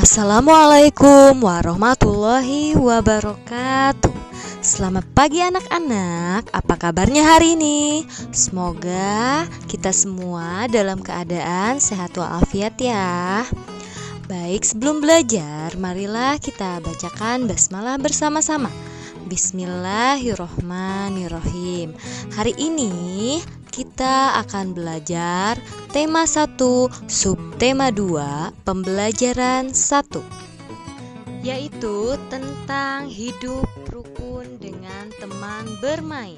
Assalamualaikum warahmatullahi wabarakatuh. Selamat pagi anak-anak, apa kabarnya hari ini? Semoga kita semua dalam keadaan sehat walafiat ya. Baik, sebelum belajar, marilah kita bacakan basmalah bersama-sama. Bismillahirrohmanirrohim. Hari ini kita akan belajar tema 1, subtema 2, pembelajaran 1, yaitu tentang hidup rukun dengan teman bermain.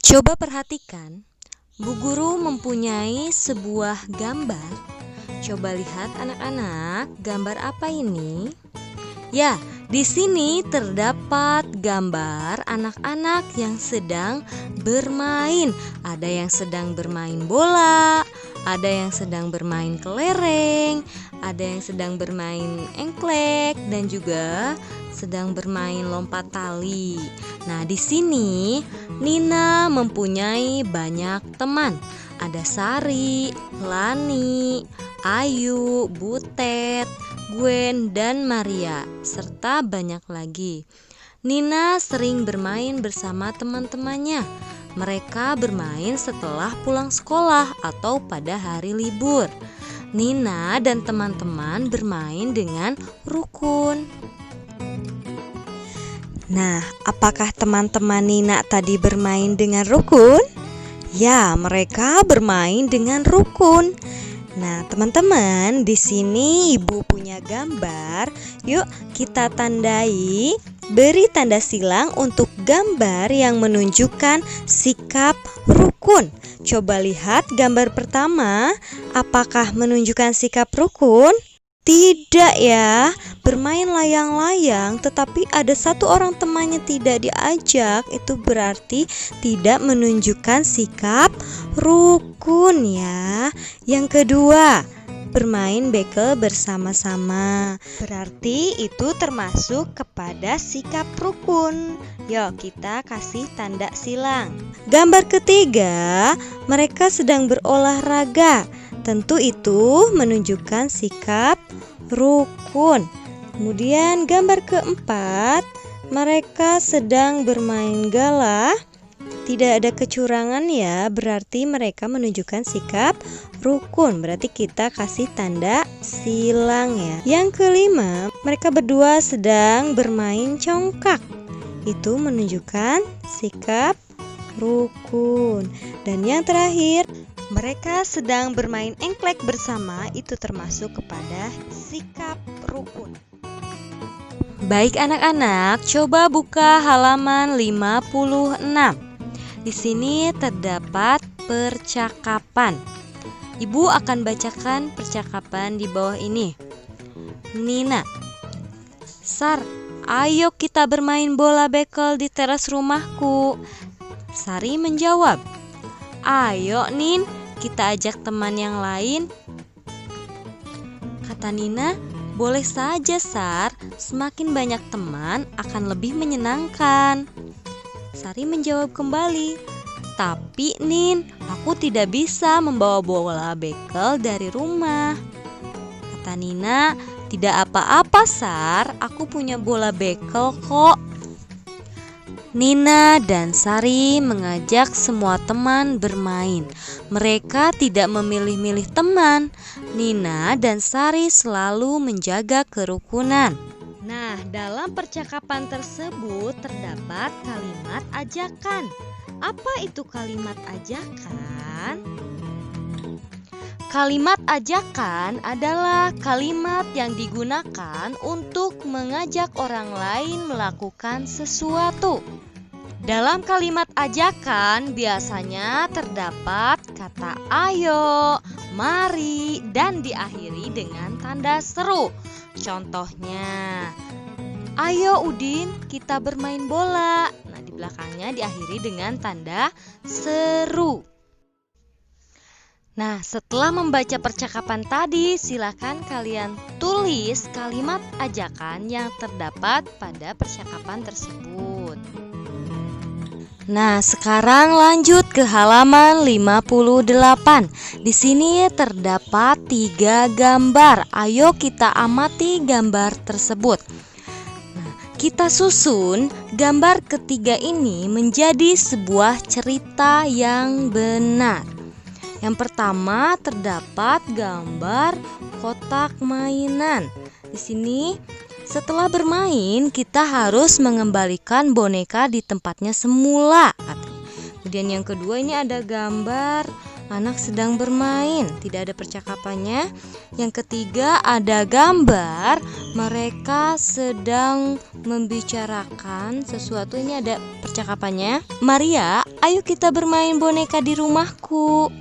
Coba perhatikan, Bu Guru mempunyai sebuah gambar. Coba lihat anak-anak, gambar apa ini? Ya, di sini terdapat gambar anak-anak yang sedang bermain. Ada yang sedang bermain bola, ada yang sedang bermain kelereng, ada yang sedang bermain engklek, dan juga sedang bermain lompat tali. Nah, di sini Nina mempunyai banyak teman. Ada Sari, Lani, Ayu, Butet, Gwen, dan Maria, serta banyak lagi. Nina sering bermain bersama teman-temannya. Mereka bermain setelah pulang sekolah atau pada hari libur. Nina dan teman-teman bermain dengan rukun. Nah, apakah teman-teman Nina tadi bermain dengan rukun? Ya, mereka bermain dengan rukun. Nah, teman-teman, di sini Ibu punya gambar. Yuk, kita tandai. Beri tanda silang untuk gambar yang menunjukkan sikap rukun. Coba lihat gambar pertama. Apakah menunjukkan sikap rukun? Tidak ya, bermain layang-layang tetapi ada satu orang temannya tidak diajak, itu berarti tidak menunjukkan sikap rukun ya. Yang kedua, bermain bekel bersama-sama, berarti itu termasuk kepada sikap rukun. Yuk kita kasih tanda silang. Gambar ketiga, mereka sedang berolahraga. Tentu itu menunjukkan sikap rukun. Kemudian gambar keempat, mereka sedang bermain galah. Tidak ada kecurangan ya, berarti mereka menunjukkan sikap rukun. Berarti kita kasih tanda silang ya. Yang kelima, mereka berdua sedang bermain congkak. Itu menunjukkan sikap rukun. Dan yang terakhir, mereka sedang bermain engklek bersama, itu termasuk kepada sikap rukun. Baik anak-anak, coba buka halaman 56. Di sini terdapat percakapan. Ibu akan bacakan percakapan di bawah ini. Nina, Sar, ayo kita bermain bola bekel di teras rumahku. Sari menjawab, ayo Nin, kita ajak teman yang lain. Kata Nina, boleh saja Sar, semakin banyak teman akan lebih menyenangkan. Sari menjawab kembali, tapi Nin, aku tidak bisa membawa bola bekel dari rumah. Kata Nina, tidak apa-apa Sar, aku punya bola bekel kok. Nina dan Sari mengajak semua teman bermain. Mereka tidak memilih-milih teman. Nina dan Sari selalu menjaga kerukunan. Nah, dalam percakapan tersebut terdapat kalimat ajakan. Apa itu kalimat ajakan? Kalimat ajakan adalah kalimat yang digunakan untuk mengajak orang lain melakukan sesuatu. Dalam kalimat ajakan biasanya terdapat kata ayo, mari, dan diakhiri dengan tanda seru. Contohnya, ayo Udin, kita bermain bola. Nah, di belakangnya diakhiri dengan tanda seru. Nah, setelah membaca percakapan tadi, silakan kalian tulis kalimat ajakan yang terdapat pada percakapan tersebut. Nah, sekarang lanjut ke halaman 58. Di sini terdapat 3 gambar. Ayo kita amati gambar tersebut. Nah, kita susun gambar ketiga ini menjadi sebuah cerita yang benar. Yang pertama terdapat gambar kotak mainan. Di sini setelah bermain, kita harus mengembalikan boneka di tempatnya semula. Kemudian yang kedua, ini ada gambar anak sedang bermain, tidak ada percakapannya. Yang ketiga, ada gambar mereka sedang membicarakan sesuatu, ini ada percakapannya. Maria, ayo kita bermain boneka di rumahku.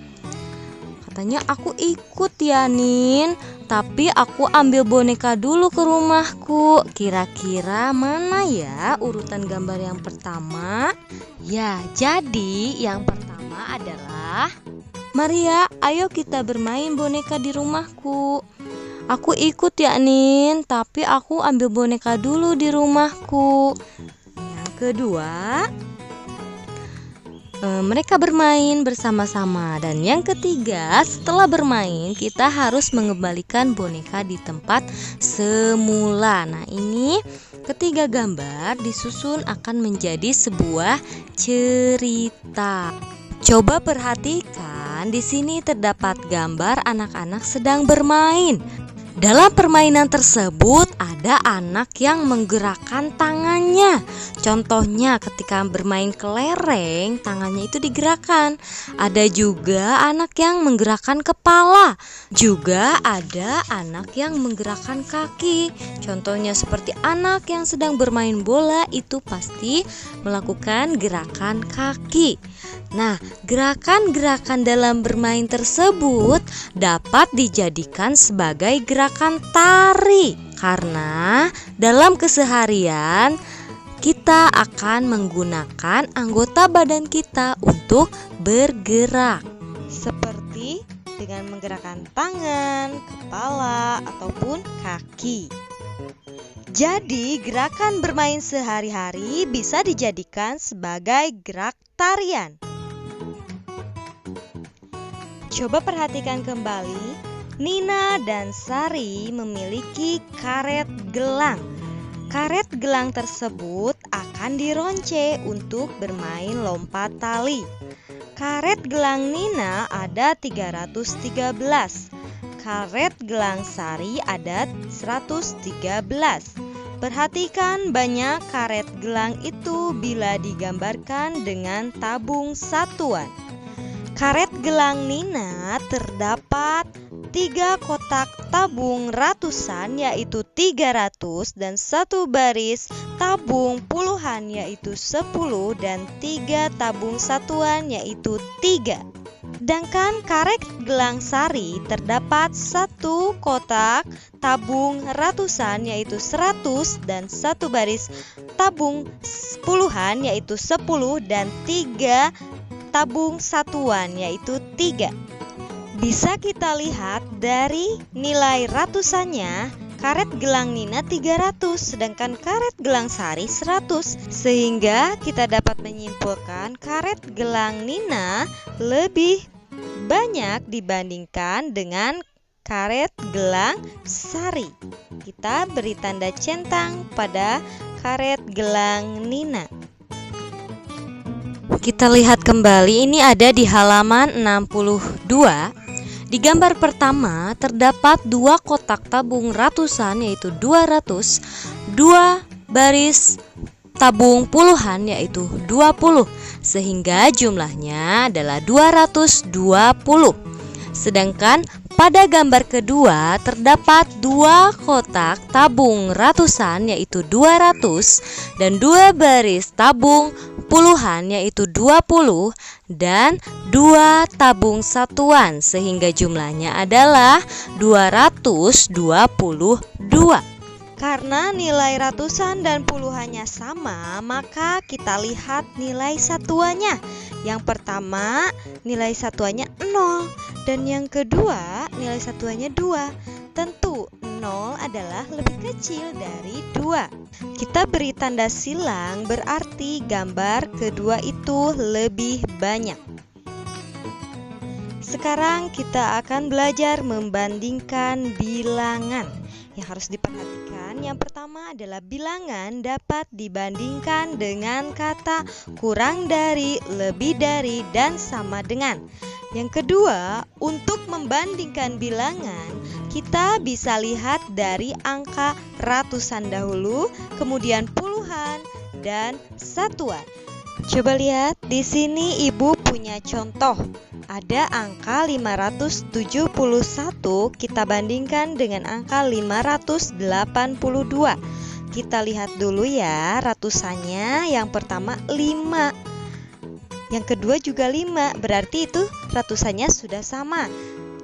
Katanya, aku ikut ya Nin, tapi aku ambil boneka dulu ke rumahku. Kira-kira mana ya urutan gambar yang pertama? Ya, jadi yang pertama adalah Maria, ayo kita bermain boneka di rumahku. Aku ikut ya Nin, tapi aku ambil boneka dulu di rumahku. Yang kedua, mereka bermain bersama-sama. Dan yang ketiga, setelah bermain kita harus mengembalikan boneka di tempat semula. Nah, ini ketiga gambar disusun akan menjadi sebuah cerita. Coba perhatikan, di sini terdapat gambar anak-anak sedang bermain. Dalam permainan tersebut ada anak yang menggerakkan tangannya. Contohnya ketika bermain kelereng, tangannya itu digerakkan. Ada juga anak yang menggerakkan kepala. Juga ada anak yang menggerakkan kaki. Contohnya seperti anak yang sedang bermain bola itu pasti melakukan gerakan kaki. Nah, gerakan-gerakan dalam bermain tersebut dapat dijadikan sebagai gerakan tari, karena dalam keseharian kita akan menggunakan anggota badan kita untuk bergerak, seperti dengan menggerakkan tangan, kepala, ataupun kaki. Jadi, gerakan bermain sehari-hari bisa dijadikan sebagai gerak tarian. Coba perhatikan kembali, Nina dan Sari memiliki karet gelang. Karet gelang tersebut akan dironce untuk bermain lompat tali. Karet gelang Nina ada 313. Karet gelang Sari ada 113. Perhatikan banyak karet gelang itu bila digambarkan dengan tabung satuan. Karet gelang Nina terdapat 3 kotak tabung ratusan yaitu 300 dan 1 baris tabung puluhan yaitu 10 dan 3 tabung satuan yaitu 3. Sedangkan karet gelang Sari terdapat 1 kotak tabung ratusan yaitu 100 dan 1 baris tabung puluhan yaitu 10 dan 3 tabung satuan yaitu 3. Bisa kita lihat dari nilai ratusannya, karet gelang Nina 300 sedangkan karet gelang Sari 100. Sehingga kita dapat menyimpulkan karet gelang Nina lebih banyak dibandingkan dengan karet gelang Sari. Kita beri tanda centang pada karet gelang Nina. Kita lihat kembali, ini ada di halaman 62. Di gambar pertama terdapat 2 kotak tabung ratusan yaitu 200, 2 baris tabung puluhan yaitu 20, sehingga jumlahnya adalah 220. Sedangkan pada gambar kedua terdapat 2 kotak tabung ratusan yaitu 200 dan 2 baris tabung puluhan yaitu 20 dan 2 tabung satuan sehingga jumlahnya adalah 222. Karena nilai ratusan dan puluhannya sama, maka kita lihat nilai satuannya. Yang pertama nilai satuannya 0 dan yang kedua nilai satuannya 2. Tentu 0 0 adalah lebih kecil dari 2. Kita beri tanda silang berarti gambar kedua itu lebih banyak. Sekarang kita akan belajar membandingkan bilangan. Yang harus diperhatikan, yang pertama adalah bilangan dapat dibandingkan dengan kata kurang dari, lebih dari, dan sama dengan. Yang kedua, untuk membandingkan bilangan, kita bisa lihat dari angka ratusan dahulu, kemudian puluhan, dan satuan. Coba lihat, di sini ibu punya contoh. Ada angka 571 kita bandingkan dengan angka 582. Kita lihat dulu ya ratusannya. Yang pertama 5, yang kedua juga 5, berarti itu ratusannya sudah sama.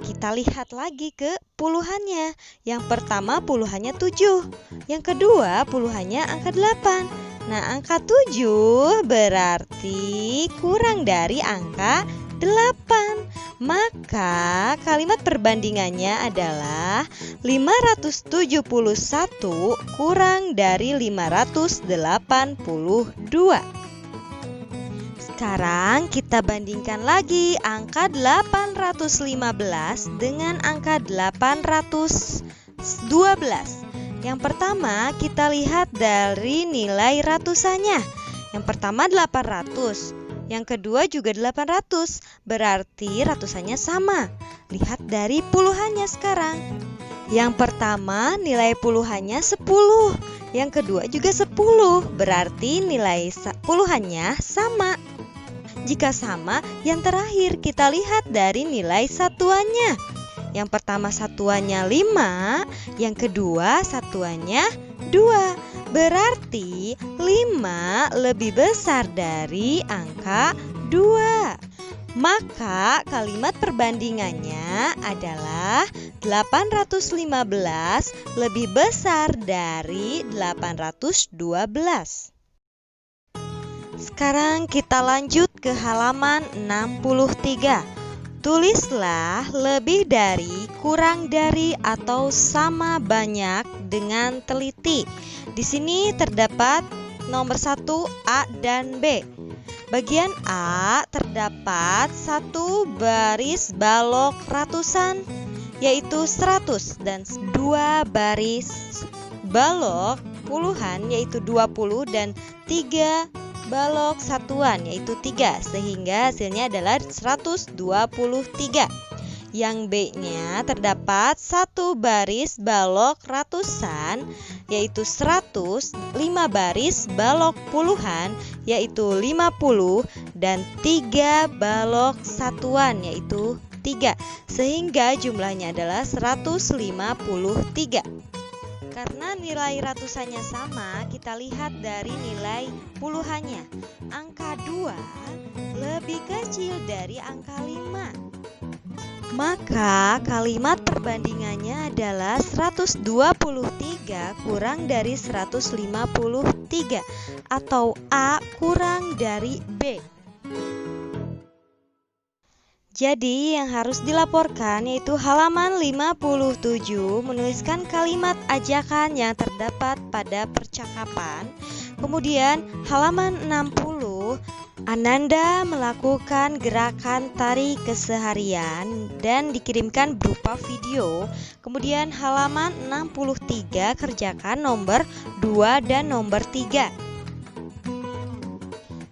Kita lihat lagi ke puluhannya. Yang pertama puluhannya 7, yang kedua puluhannya angka 8. Nah, angka 7 berarti kurang dari angka 8. Maka kalimat perbandingannya adalah 571 kurang dari 582. Sekarang kita bandingkan lagi angka 815 dengan angka 812. Yang pertama kita lihat dari nilai ratusannya. Yang pertama 800, yang kedua juga 800, berarti ratusannya sama. Lihat dari puluhannya sekarang. Yang pertama nilai puluhannya 10, yang kedua juga 10, berarti nilai puluhannya sama. Jika sama, yang terakhir kita lihat dari nilai satuannya. Yang pertama satuannya 5, yang kedua satuannya 2. Berarti 5 lebih besar dari angka 2. Maka kalimat perbandingannya adalah 815 lebih besar dari 812. Sekarang kita lanjut ke halaman 63. Tulislah lebih dari, kurang dari, atau sama banyak dengan teliti. Di sini terdapat nomor 1 A dan B. Bagian A terdapat 1 baris balok ratusan, yaitu 100, dan 2 baris balok puluhan, yaitu 20, dan 3 balok satuan, yaitu 3, sehingga hasilnya adalah 123. Yang B-nya terdapat 1 baris balok ratusan, yaitu 100, 5 baris balok puluhan, yaitu 50, dan 3 balok satuan, yaitu 3, sehingga jumlahnya adalah 153. Karena nilai ratusannya sama, kita lihat dari nilai puluhannya. Angka 2 lebih kecil dari angka 5. Maka kalimat perbandingannya adalah 123 kurang dari 153, atau A kurang dari B. Jadi yang harus dilaporkan yaitu halaman 57 menuliskan kalimat ajakan yang terdapat pada percakapan. Kemudian halaman 60, Ananda melakukan gerakan tari keseharian dan dikirimkan berupa video. Kemudian halaman 63 kerjakan nomor 2 dan nomor 3.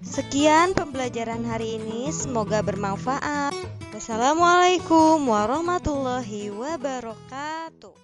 Sekian pembelajaran hari ini, semoga bermanfaat. Wassalamualaikum warahmatullahi wabarakatuh.